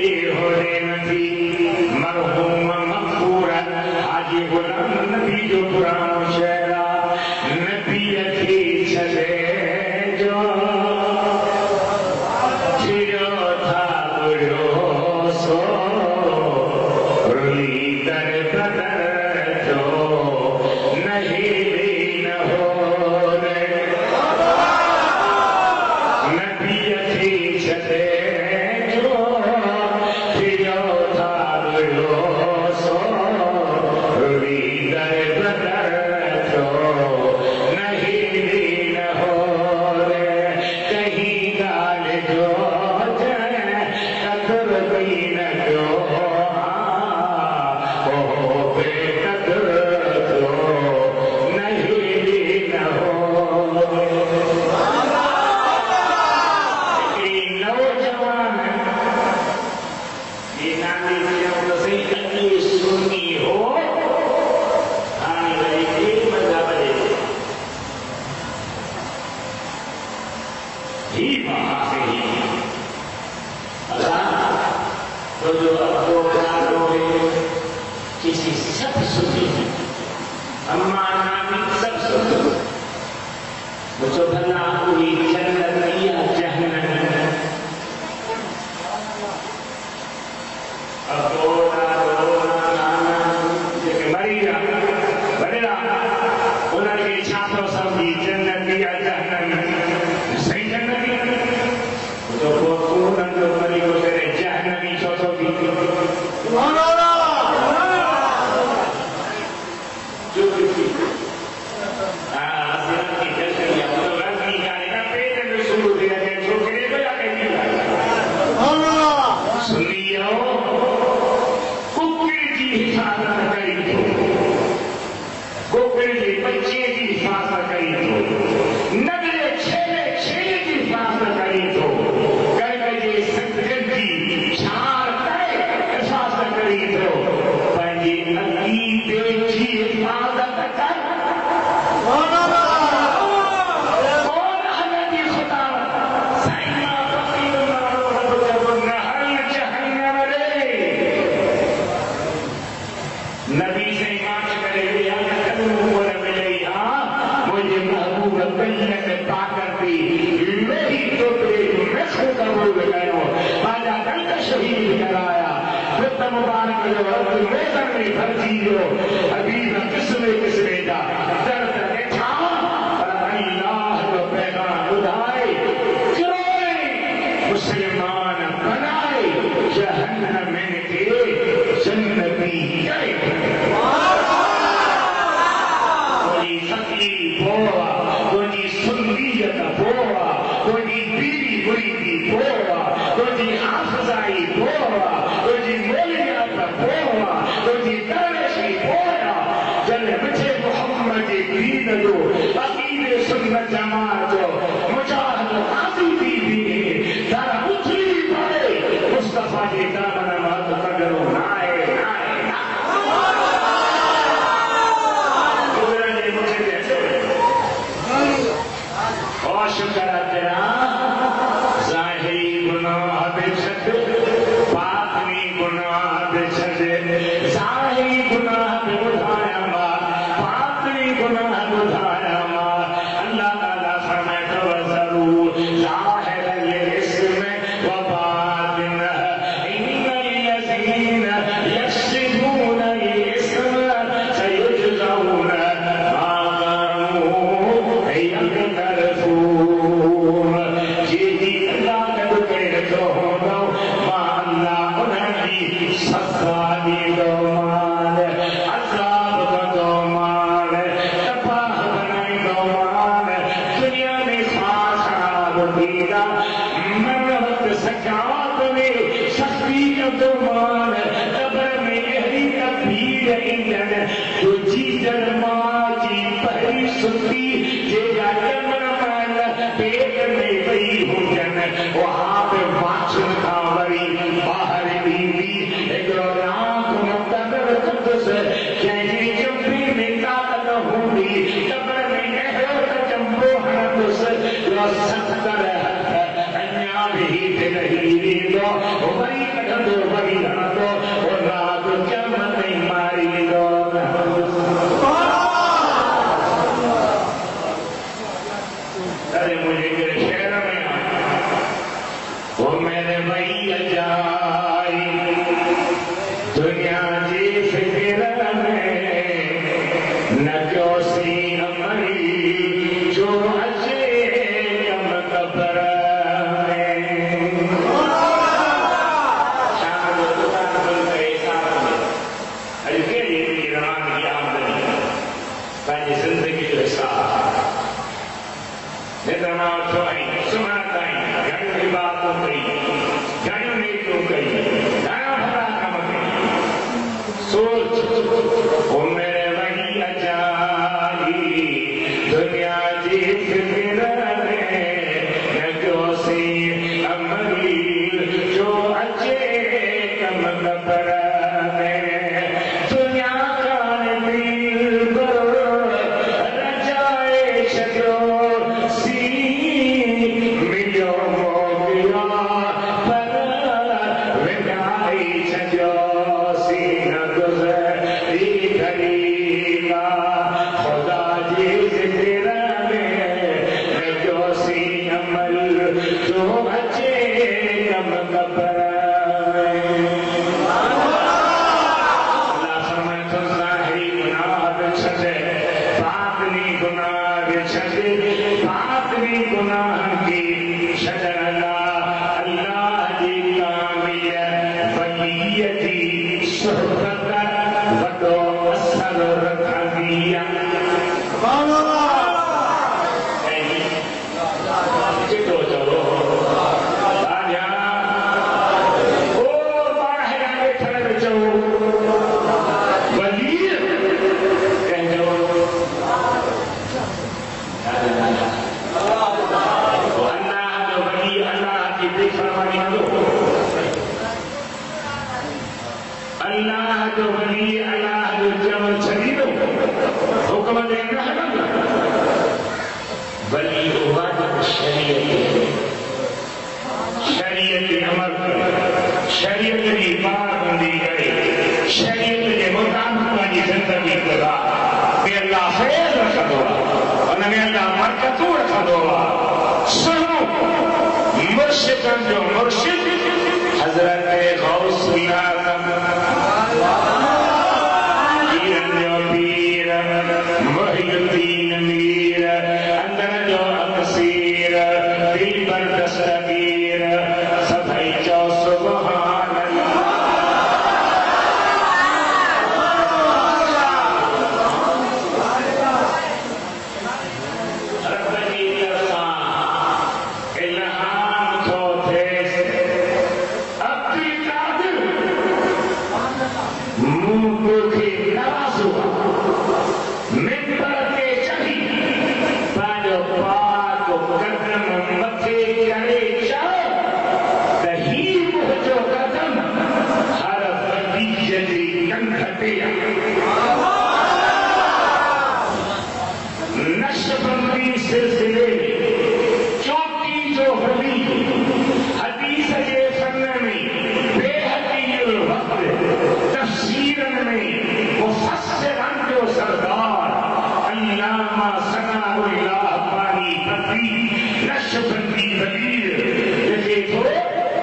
रखंदो वरी हणंदो और रात क़यामत ताईं मारींदो। अरे मुझे के शहर में वो मेरे भैया जाई दुनिया जी फिक्र में न क्यों सी अमरी जो अचे कम कबर में। शाम जो दुकान बंद करे हिसाब में अॼु कहिड़ी एतिरी रवान की आमदनी पंहिंजी ज़िंदगी जो हिसाब निद्रा उथो ऐं सुम्हण ताईं घणियूं इबादतूं कई घणियूं नेकियूं कई घणा भला कम कई। सोच ओ मेरे वही अजाई दुनिया जी फिक्र में न क्यों सी अमरी जो अचे कम कबर में। दुनिया का दिल पर रजाए छॾियो अल्लाह जो वली अल्लाह जो जमल छॾींदो हुक्म ते न हलंदो। वली उहा शरीयत अमल करे शरीयत जी पाबंदी करे शरीयत जे मुताबिक़ पंहिंजी ज़िंदगी गुज़ारे में अल्लाह ख़ैर रखंदो आहे उन में अल्लाह बरकतूं रखंदो आहे। सुनो मुर्शिदनि जो मुर्शिद हज़रत गौस आज़म पीरनि जो पीर मुहियुद्दीन मीर अंदर जो अक्सीर दिल पर दस्तगीर सभई चओ सुभान अल्लाह। रब जी तरफ़ां इल्हाम थो थिएसि अब्दुल कादिर मूं खे नवाज़ो मिंबर ते चढ़ी पंहिंजो पाक कदम मथे करे चओ त ही मुंहिंजो कदम हर वलीअ जी कंध ते नशबंदी सिलसिले चोटी जो वली हदीस जे फन में बेहदील वक्त तफसीरन में मुफस्सिरन जो सरदार अल्लामा सनाउल्लाह पानी पति नशबंदी वली लिखे थो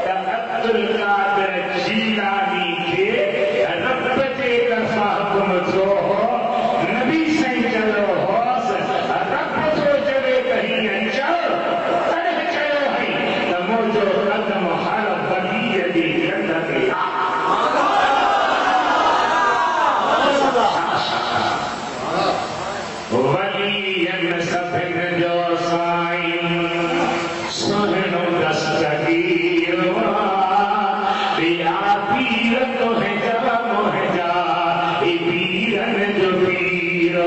त अब्दुल कादिर जीलानी खे रब जे तरफ़ां हुकुम थियो हो नबी साईं चयो होसि रब थो चवे त हीअं चओ तॾहिं चयो हई त मुंहिंजो कदम हर वलीअ जी कंध ते वलीअनि सभिनि जो साईं सुहिणो दस्तगीर ॿिया पीर तुंहिंजा मुंहिंजा ही पीरनि जो पीर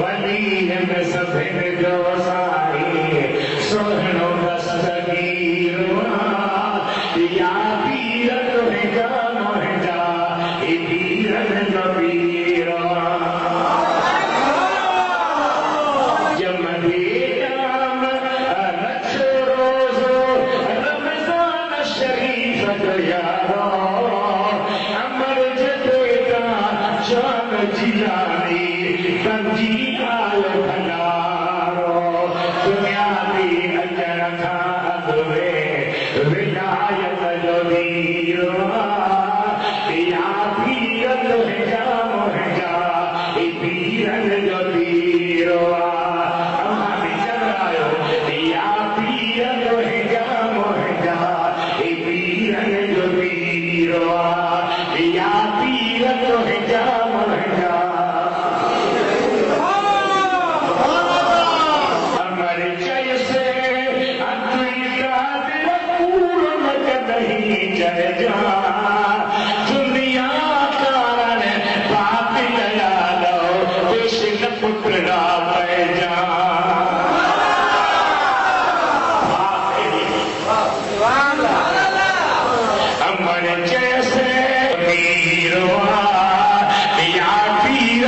वलीअनि सभिनि जो साईं सुहिणो दस्तगीर या पीर तुंहिंजा मुंहिंजा ही पीरनि जो पीर जमदे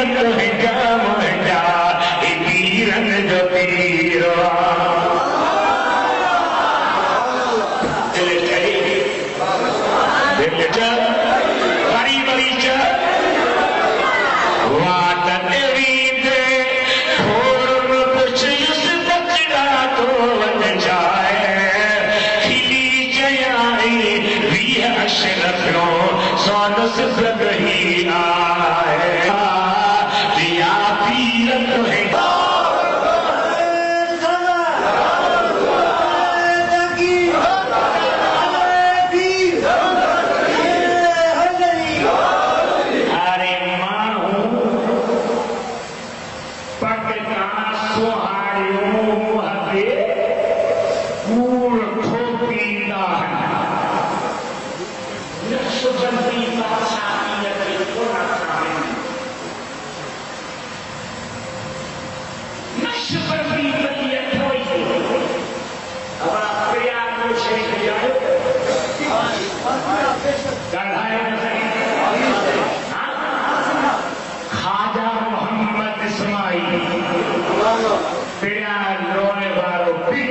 पीरत है जाम जा पीरन जो पीरो बड़ी बड़ी वाट दे थोड़ कुछ उस बचड़ा तो वन जाए खिली जयाई वी अशरफो सोनस प्रगही आए दिया पीरत है खाजा मोहम्मद इस्माइल तेरा रोने वालों भी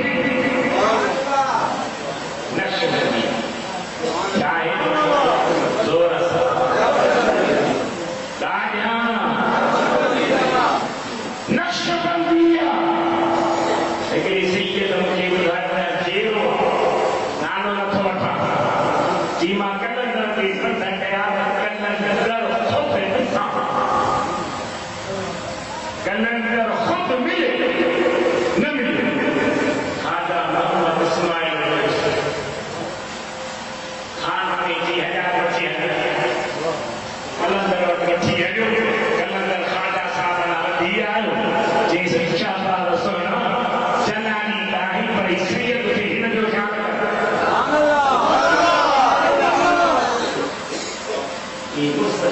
नक्शबंदी चाहे जोर नक्शबंदिया लेकिन इसी के तो मुझे उदाहरण जेरो नानो न थोड़ा सीमा कलंदर की संदर्भ कलंदर खुद मिले न मिले खाजा मोहम्मद इस्माइल खान में 1000 बच्चे हैं कलंदर और बच्ची है जो कलंदर खाजा साहब ना दिया है जिस इंशाअल्लाह रसूलना जनानी लाही पर सैयद के इन जो क्या ये दूसरा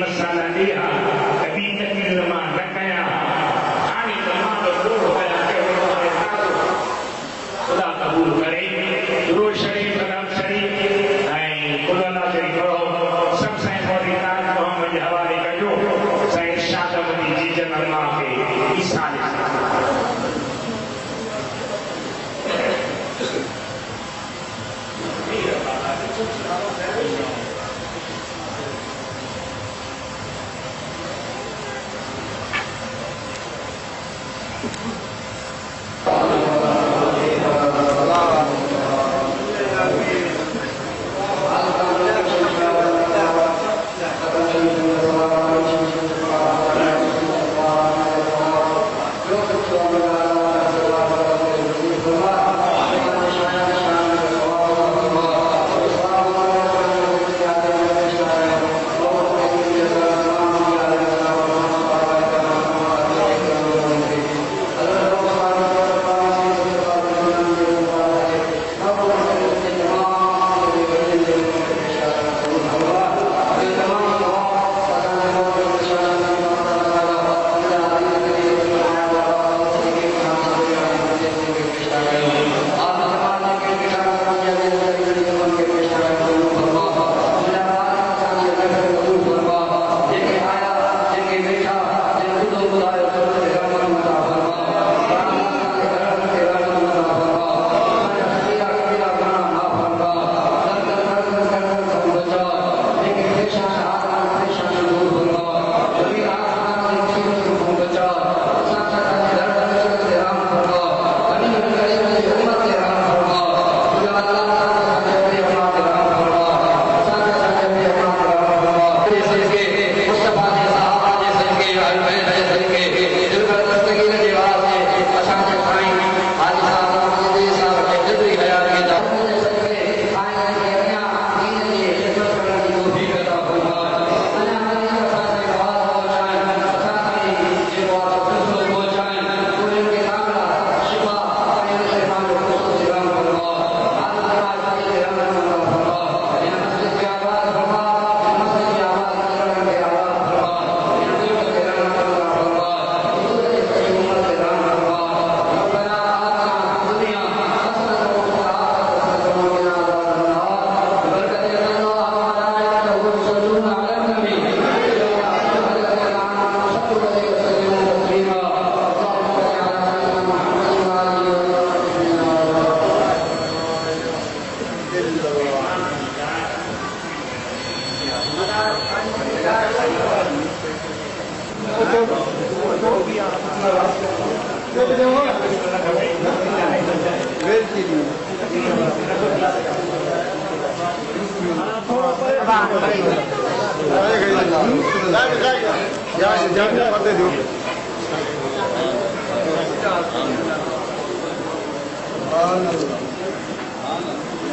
मसाला दिया अभी तक निर्माण न कया हाणे तमाम पूरो कया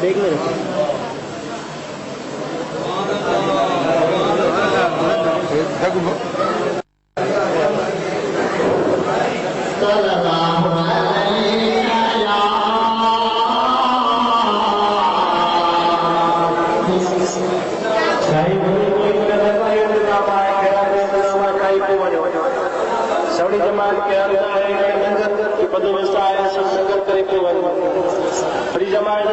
देख ले सवड़ी जमात के अंदर की बदोबस्ता है सब नगर करे बड़ी जमात